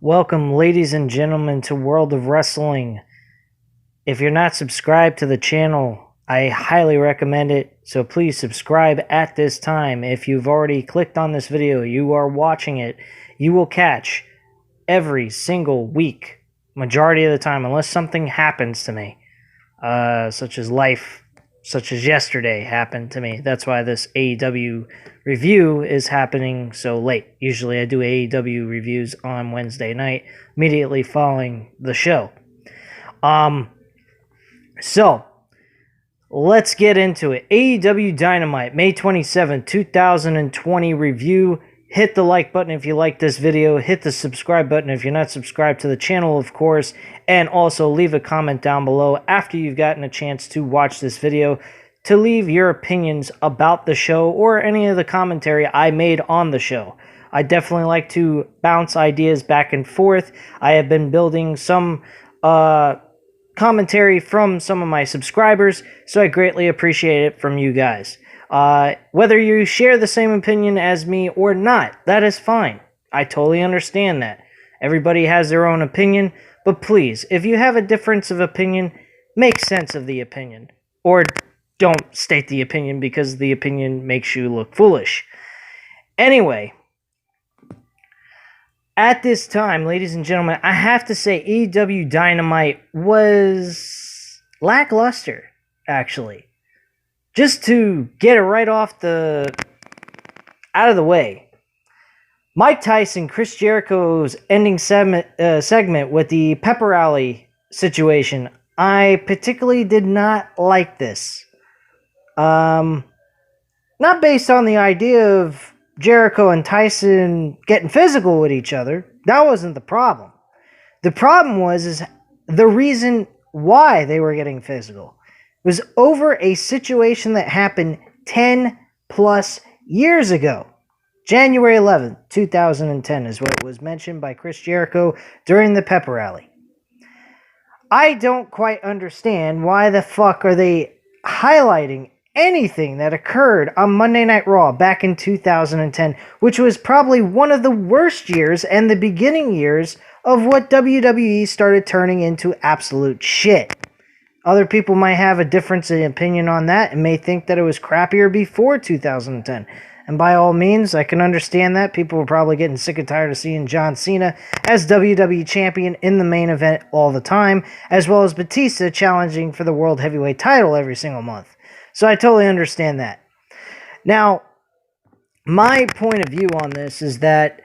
Welcome, ladies and gentlemen, to World of Wrestling. If you're not subscribed to the channel, I highly recommend it, so please subscribe at this time. If you've already clicked on this video, you are watching it, you will catch every single week, majority of the time, unless something happens to me, such as yesterday happened to me. That's why this AEW review is happening so late. Usually I do AEW reviews on Wednesday night, immediately following the show. So, let's get into it. AEW Dynamite, May 27, 2020 review. Hit the like button if you like this video. Hit the subscribe button if you're not subscribed to the channel, of course. And also leave a comment down below after you've gotten a chance to watch this video to leave your opinions about the show or any of the commentary I made on the show. I definitely like to bounce ideas back and forth. I have been building some commentary from some of my subscribers, so I greatly appreciate it from you guys. Whether you share the same opinion as me or not, that is fine. I totally understand that. Everybody has their own opinion, but please, if you have a difference of opinion, make sense of the opinion. Or don't state the opinion because the opinion makes you look foolish. Anyway, at this time, ladies and gentlemen, I have to say AEW Dynamite was lackluster, actually. Just to get it right out of the way. Mike Tyson, Chris Jericho's ending segment with the pepper alley situation. I particularly did not like this. Not based on the idea of Jericho and Tyson getting physical with each other. That wasn't the problem. The problem was the reason why they were getting physical. It was over a situation that happened 10 plus years ago. January 11th, 2010 is what was mentioned by Chris Jericho during the pep rally. I don't quite understand why the fuck are they highlighting anything that occurred on Monday Night Raw back in 2010, which was probably one of the worst years and the beginning years of what WWE started turning into absolute shit. Other people might have a difference in opinion on that and may think that it was crappier before 2010. And by all means, I can understand that. People were probably getting sick and tired of seeing John Cena as WWE Champion in the main event all the time, as well as Batista challenging for the World Heavyweight title every single month. So I totally understand that. Now, my point of view on this is that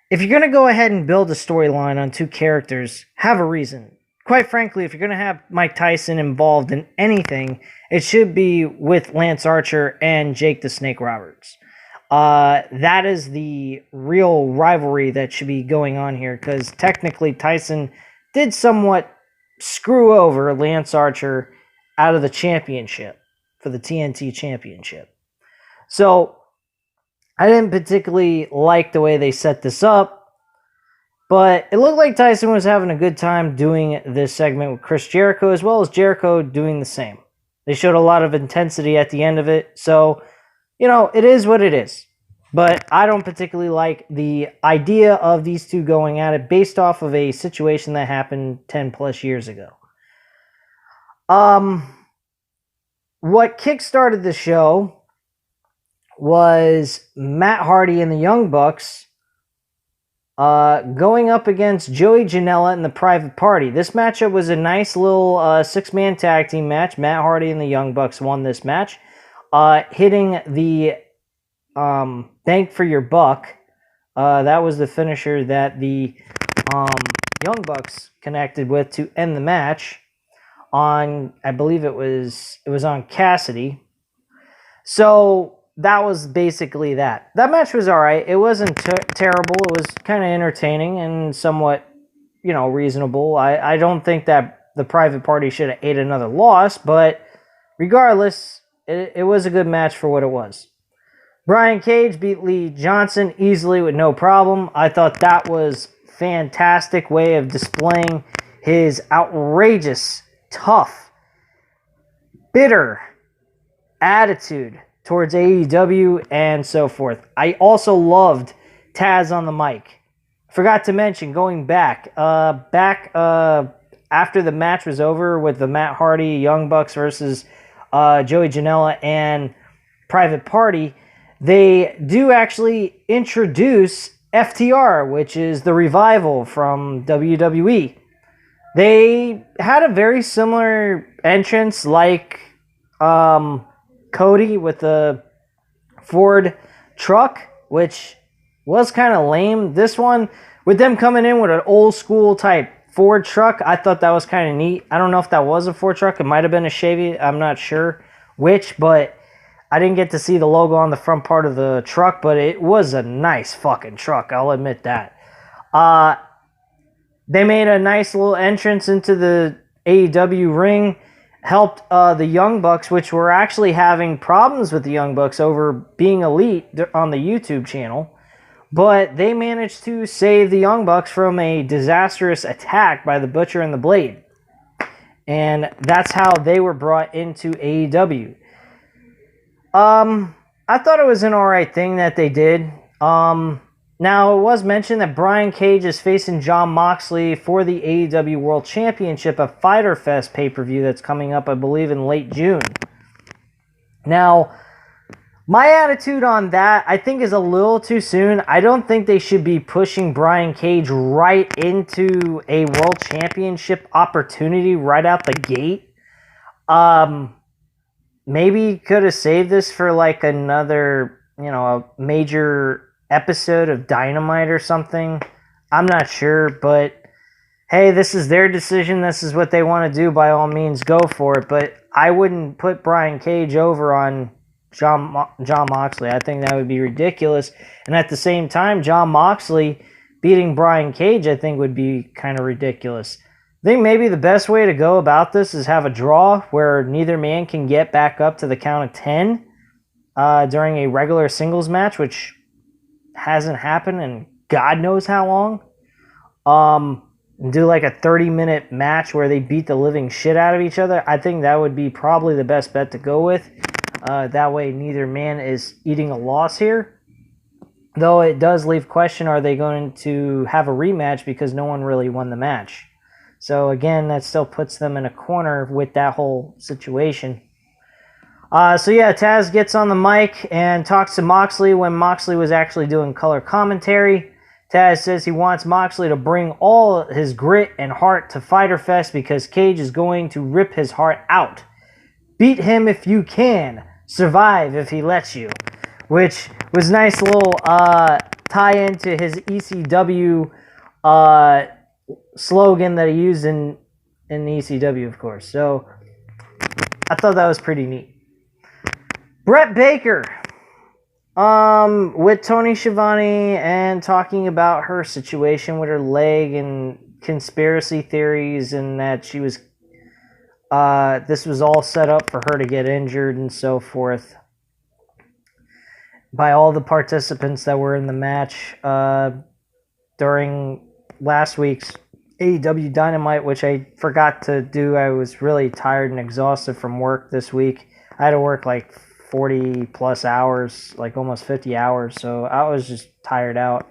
if you're going to go ahead and build a storyline on two characters, have a reason. Quite frankly, if you're going to have Mike Tyson involved in anything, it should be with Lance Archer and Jake the Snake Roberts. That is the real rivalry that should be going on here, because technically Tyson did somewhat screw over Lance Archer out of the championship for the TNT championship. So I didn't particularly like the way they set this up, but it looked like Tyson was having a good time doing this segment with Chris Jericho, as well as Jericho doing the same. They showed a lot of intensity at the end of it, so, you know, it is what it is. But I don't particularly like the idea of these two going at it based off of a situation that happened 10 plus years ago. What kickstarted the show was Matt Hardy and the Young Bucks going up against Joey Janela and the Private Party. This matchup was a nice little six-man tag team match. Matt Hardy and the Young Bucks won this match, hitting the Bank for Your Buck. That was the finisher that the Young Bucks connected with to end the match on, I believe it was on Cassidy. So that was basically that. That match was alright. It wasn't terrible. It was kind of entertaining and somewhat, you know, reasonable. I don't think that the Private Party should have ate another loss, but regardless, it was a good match for what it was. Brian Cage beat Lee Johnson easily with no problem. I thought that was a fantastic way of displaying his outrageous, tough, bitter attitude towards AEW and so forth. I also loved Taz on the mic. Forgot to mention, going back, after the match was over with the Matt Hardy Young Bucks versus Joey Janela and Private Party, they do actually introduce FTR, which is the Revival from WWE. They had a very similar entrance like Cody with the Ford truck, which was kind of lame. This one, with them coming in with an old school type Ford truck, I thought that was kind of neat. I don't know if that was a Ford truck. It might have been a Chevy. I'm not sure which, but I didn't get to see the logo on the front part of the truck, but it was a nice fucking truck. I'll admit that. They made a nice little entrance into the AEW ring, helped the Young Bucks, which were actually having problems with the Young Bucks over being elite on the YouTube channel. But they managed to save the Young Bucks from a disastrous attack by the Butcher and the Blade. And that's how they were brought into AEW. I thought it was an alright thing that they did. Now, it was mentioned that Brian Cage is facing Jon Moxley for the AEW World Championship, a Fyter Fest pay-per-view that's coming up, I believe, in late June. Now, my attitude on that, I think, is a little too soon. I don't think they should be pushing Brian Cage right into a World Championship opportunity right out the gate. Maybe could have saved this for like another, a major episode of Dynamite or something. I'm not sure, but hey, this is their decision. This is what they want to do. By all means, go for it. But I wouldn't put Brian Cage over on Jon Moxley. I think that would be ridiculous. And at the same time, Jon Moxley beating Brian Cage, I think, would be kind of ridiculous. I think maybe the best way to go about this is have a draw where neither man can get back up to the count of 10 during a regular singles match, which hasn't happened in God knows how long. And do like a 30-minute match where they beat the living shit out of each other. I think that would be probably the best bet to go with. That way neither man is eating a loss here. Though it does leave question, are they going to have a rematch because no one really won the match? So again, that still puts them in a corner with that whole situation. So yeah, Taz gets on the mic and talks to Moxley when Moxley was actually doing color commentary. Taz says he wants Moxley to bring all his grit and heart to Fyter Fest because Cage is going to rip his heart out. Beat him if you can. Survive if he lets you. Which was a nice little tie-in to his ECW slogan that he used in the ECW, of course. So I thought that was pretty neat. Brett Baker with Tony Schiavone and talking about her situation with her leg and conspiracy theories and that she was this was all set up for her to get injured and so forth by all the participants that were in the match during last week's AEW Dynamite, which I forgot to do. I was really tired and exhausted from work this week. I had to work like 40 plus hours, like almost 50 hours, so I was just tired out.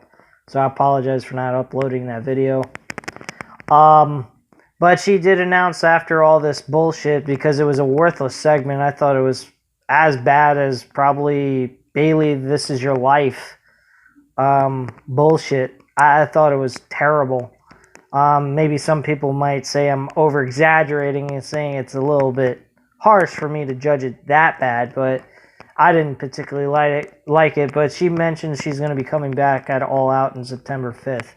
So I apologize for not uploading that video. But she did announce after all this bullshit, because it was a worthless segment, I thought it was as bad as probably Bayley, This Is Your Life bullshit. I thought it was terrible. Maybe some people might say I'm over-exaggerating and saying it's a little bit harsh for me to judge it that bad, but I didn't particularly like it. But she mentions she's going to be coming back at All Out on September 5th.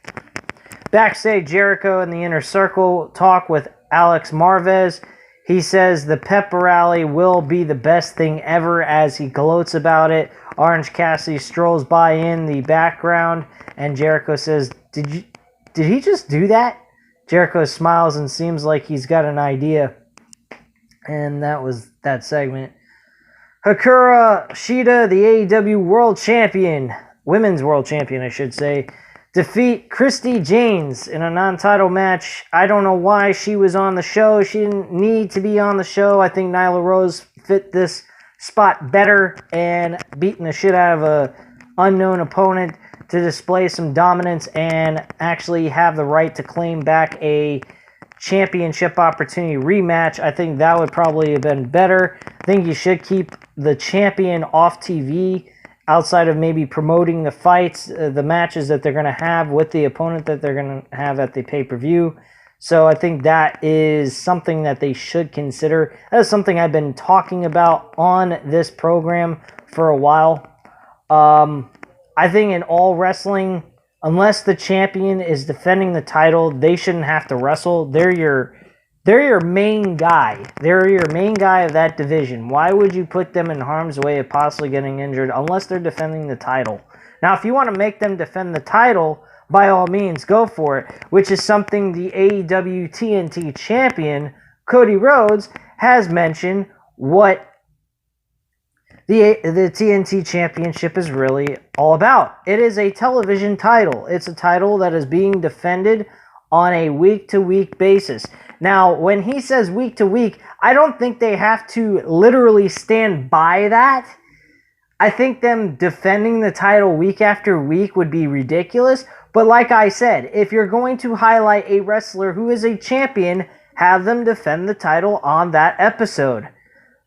Backstage, Jericho and the Inner Circle talk with Alex Marvez. He says the pep rally will be the best thing ever as he gloats about it. Orange Cassidy strolls by in the background, and Jericho says, Did he just do that? Jericho smiles and seems like he's got an idea. And that was that segment. Hikaru Shida, the AEW World Champion, Women's World Champion, I should say, defeat Christy Janes in a non-title match. I don't know why she was on the show. She didn't need to be on the show. I think Nyla Rose fit this spot better, and beating the shit out of a unknown opponent to display some dominance and actually have the right to claim back a championship opportunity rematch. I think that would probably have been better. I think you should keep the champion off TV outside of maybe promoting the fights, the matches that they're going to have with the opponent that they're going to have at the pay-per-view. So I think that is something that they should consider. That is something I've been talking about on this program for a while. I think in all wrestling, unless the champion is defending the title, they shouldn't have to wrestle. They're your main guy. They're your main guy of that division. Why would you put them in harm's way of possibly getting injured unless they're defending the title? Now, if you want to make them defend the title, by all means, go for it, which is something the AEW TNT champion, Cody Rhodes, has mentioned what the TNT Championship is really all about. It is a television title. It's a title that is being defended on a week-to-week basis. Now, when he says week-to-week, I don't think they have to literally stand by that. I think them defending the title week after week would be ridiculous. But like I said, if you're going to highlight a wrestler who is a champion, have them defend the title on that episode.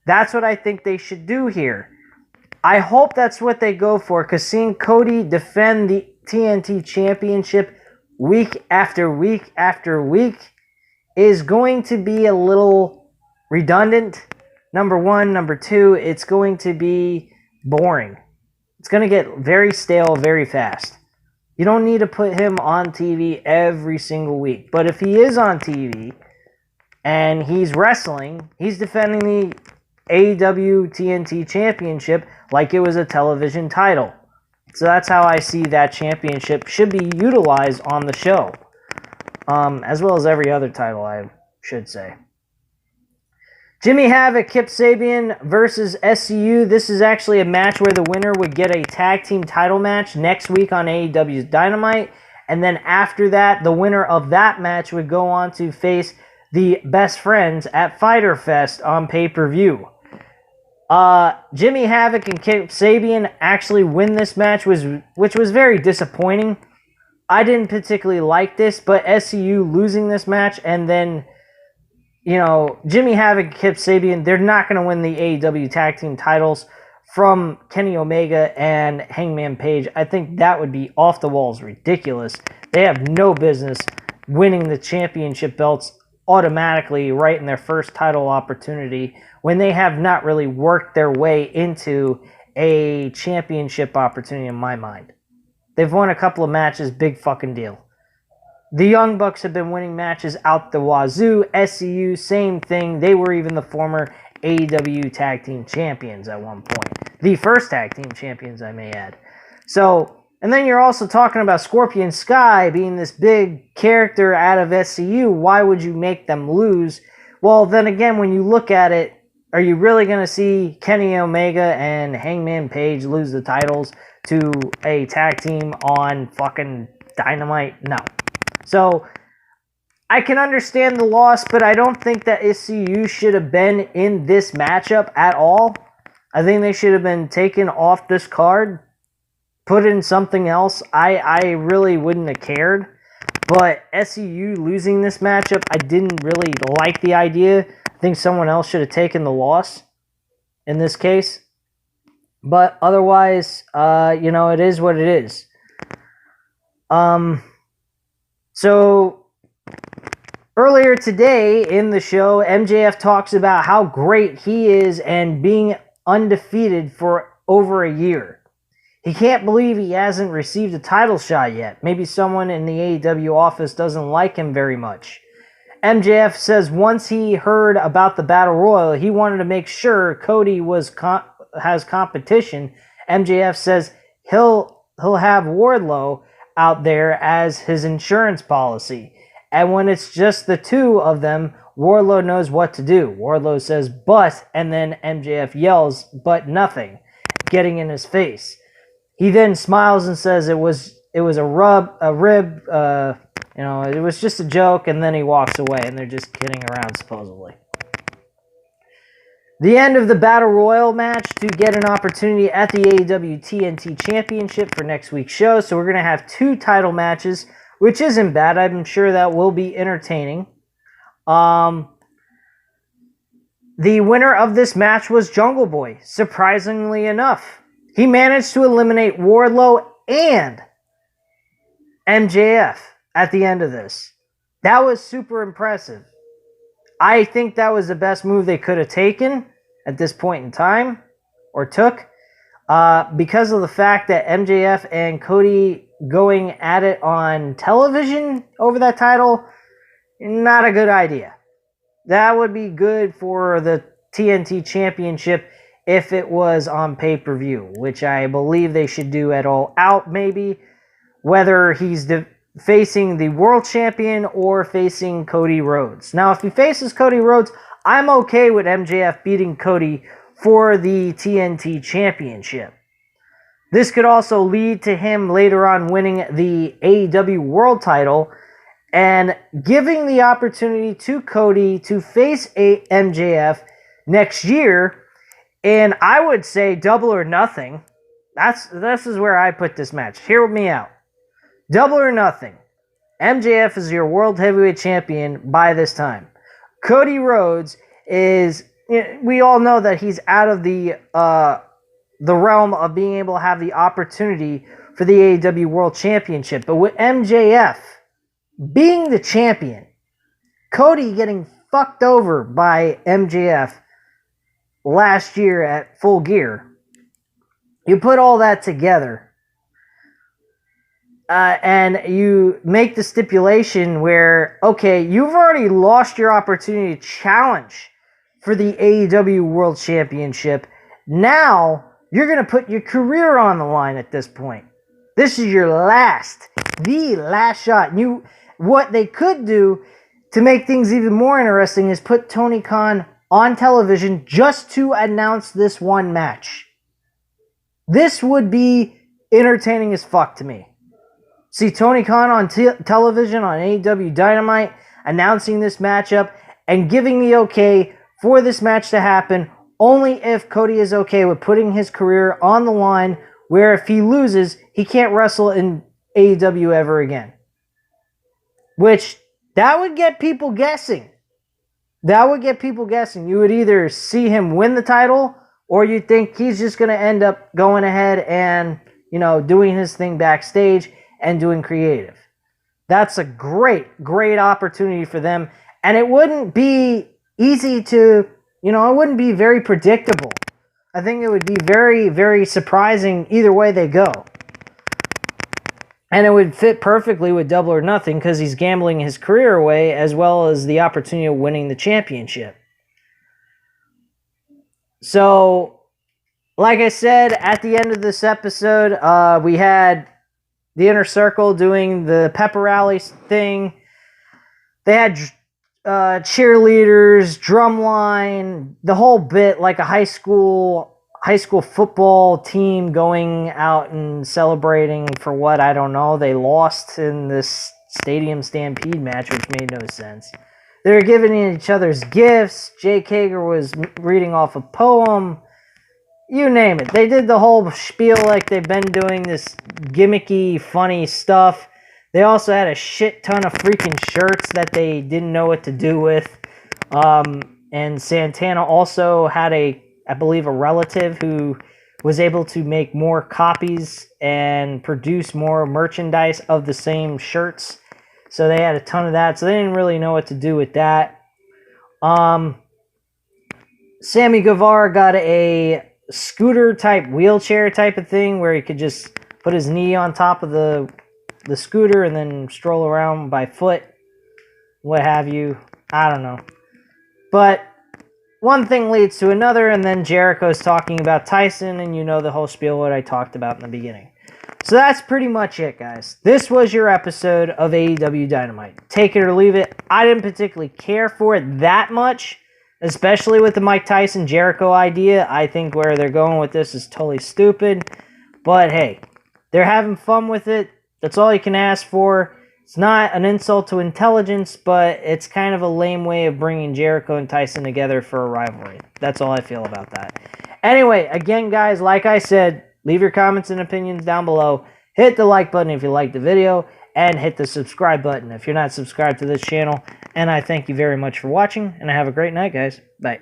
That's what I think they should do here. I hope that's what they go for, because seeing Cody defend the TNT Championship week after week after week is going to be a little redundant. Number one. Number two, it's going to be boring. It's going to get very stale very fast. You don't need to put him on TV every single week. But if he is on TV and he's wrestling, he's defending the AEW TNT Championship like it was a television title. So that's how I see that championship should be utilized on the show. As well as every other title, I should say. Jimmy Havoc, Kip Sabian versus SCU. This is actually a match where the winner would get a tag team title match next week on AEW's Dynamite. And then after that, the winner of that match would go on to face the Best Friends at Fyter Fest on pay-per-view. Jimmy Havoc and Kip Sabian actually win this match, which was very disappointing. I didn't particularly like this, but SCU losing this match and then, Jimmy Havoc and Kip Sabian, they're not going to win the AEW tag team titles from Kenny Omega and Hangman Page. I think that would be off the walls ridiculous. They have no business winning the championship belts automatically right in their first title opportunity when they have not really worked their way into a championship opportunity in my mind. They've won a couple of matches, big fucking deal. The Young Bucks have been winning matches out the wazoo. SCU, same thing. They were even the former AEW Tag Team Champions at one point. The first Tag Team Champions, I may add. So, and then you're also talking about Scorpion Sky being this big character out of SCU. Why would you make them lose? Well, then again, when you look at it, are you really going to see Kenny Omega and Hangman Page lose the titles to a tag team on fucking Dynamite? No. So, I can understand the loss, but I don't think that SCU should have been in this matchup at all. I think they should have been taken off this card, put in something else. I really wouldn't have cared. But SCU losing this matchup, I didn't really like the idea. I think someone else should have taken the loss in this case. But otherwise, it is what it is. So, earlier today in the show, MJF talks about how great he is and being undefeated for over a year. He can't believe he hasn't received a title shot yet. Maybe someone in the AEW office doesn't like him very much. MJF says once he heard about the Battle Royal, he wanted to make sure Cody has competition. MJF says he'll have Wardlow out there as his insurance policy. And when it's just the two of them, Wardlow knows what to do. Wardlow says, but, and then MJF yells, but nothing, getting in his face. He then smiles and says it was a rib, it was just a joke, and then he walks away, and they're just kidding around, supposedly. The end of the Battle Royal match to get an opportunity at the AEW TNT Championship for next week's show. So we're going to have 2 title matches, which isn't bad. I'm sure that will be entertaining. The winner of this match was Jungle Boy, surprisingly enough. He managed to eliminate Wardlow and MJF at the end of this. That was super impressive. I think that was the best move they could have taken at this point in time, or took, because of the fact that MJF and Cody going at it on television over that title, not a good idea. That would be good for the TNT Championship if it was on pay-per-view, which I believe they should do at All Out, maybe, whether he's facing the world champion or facing Cody Rhodes. Now, if he faces Cody Rhodes, I'm okay with MJF beating Cody for the TNT Championship. This could also lead to him later on winning the AEW World title and giving the opportunity to Cody to face MJF next year. And I would say Double or Nothing. This is where I put this match. Hear me out. Double or Nothing. MJF is your World Heavyweight Champion by this time. Cody Rhodes is, we all know that he's out of the realm of being able to have the opportunity for the AEW World Championship. But with MJF being the champion, Cody getting fucked over by MJF last year at Full Gear, you put all that together, and you make the stipulation where, okay, you've already lost your opportunity to challenge for the AEW World Championship. Now, you're going to put your career on the line at this point. This is your the last shot. What they could do to make things even more interesting is put Tony Khan on television just to announce this one match. This would be entertaining as fuck to me. See Tony Khan on television on AEW Dynamite announcing this matchup and giving the okay for this match to happen only if Cody is okay with putting his career on the line, where if he loses, he can't wrestle in AEW ever again. Which, that would get people guessing. You would either see him win the title, or you think he's just going to end up going ahead and, doing his thing backstage and doing creative. That's a great opportunity for them. And it wouldn't be easy to, it wouldn't be very predictable. I think it would be very, very surprising either way they go. And it would fit perfectly with Double or Nothing because he's gambling his career away as well as the opportunity of winning the championship. So, like I said, at the end of this episode, we had the Inner Circle doing the pepper rally thing. They had cheerleaders, drumline, the whole bit, like a high school football team going out and celebrating for what, I don't know. They lost in this stadium stampede match, which made no sense. They were giving each other's gifts. Jake Hager was reading off a poem. You name it. They did the whole spiel like they've been doing, this gimmicky, funny stuff. They also had a shit ton of freaking shirts that they didn't know what to do with. And Santana also had I believe, a relative who was able to make more copies and produce more merchandise of the same shirts. So they had a ton of that. So they didn't really know what to do with that. Sammy Guevara got a scooter type, wheelchair type of thing where he could just put his knee on top of the scooter and then stroll around by foot, what have you. I don't know. But one thing leads to another, and then Jericho's talking about Tyson, and the whole spiel what I talked about in the beginning. So that's pretty much it, guys. This was your episode of AEW Dynamite. Take it or leave it. I didn't particularly care for it that much, especially with the Mike Tyson Jericho idea. I think where they're going with this is totally stupid. But hey, they're having fun with it. That's all you can ask for. It's not an insult to intelligence, but it's kind of a lame way of bringing Jericho and Tyson together for a rivalry. That's all I feel about that. Anyway, again, guys, like I said, leave your comments and opinions down below. Hit the like button if you liked the video, and hit the subscribe button if you're not subscribed to this channel. And I thank you very much for watching, and have a great night, guys. Bye.